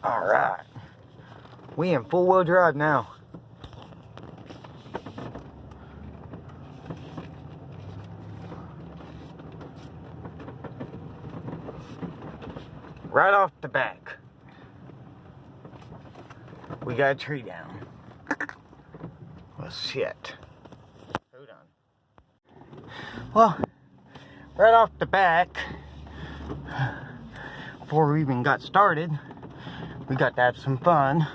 Alright. We in four-wheel drive now. Right off the back, we got a tree down. Well, shit. Hold on. Well, right off the back, before we even got started, we got to have some fun.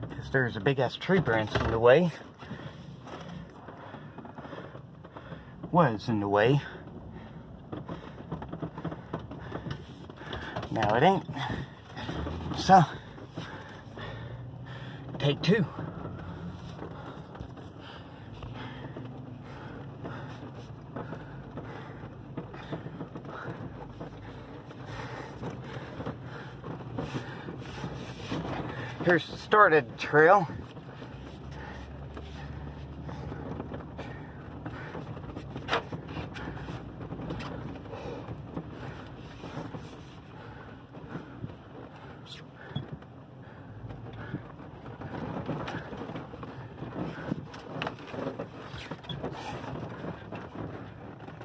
Because there's a big ass tree branch in the way. Was in the way. Now it ain't. So, take two. Here's the start of the trail.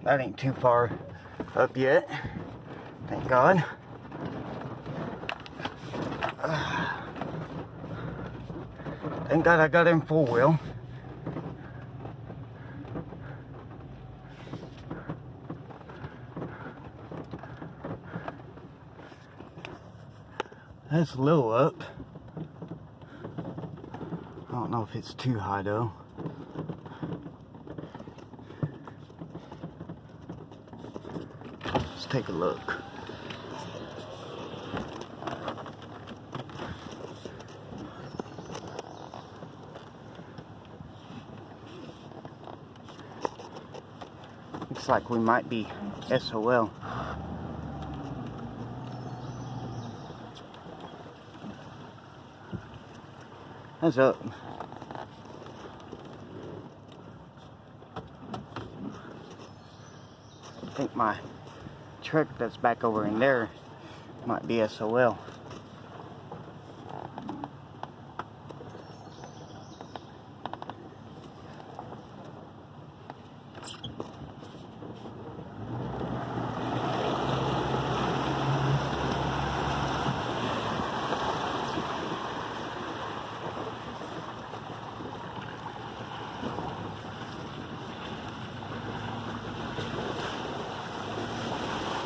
That ain't too far up yet, thank God. Thank God I got in full wheel. That's a little up. I don't know if it's too high though. Let's take a look. Looks like we might be SOL. That's up. I think my truck that's back over in there might be SOL.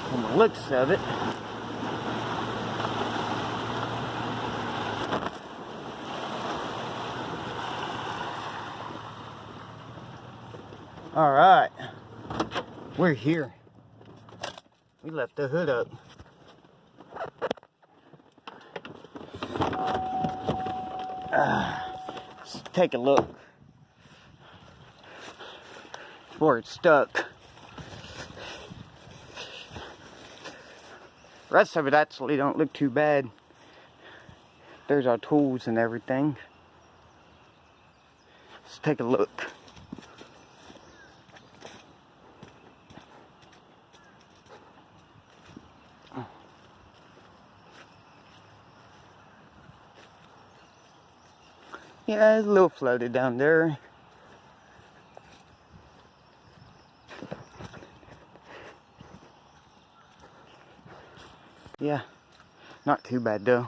From the looks of it. Alright, we're here. We left the hood up. Let's take a look before it's stuck. The rest of it actually don't look too bad. There's our tools and everything. Let's take a look. Yeah, it's a little flooded down there. Yeah, not too bad though.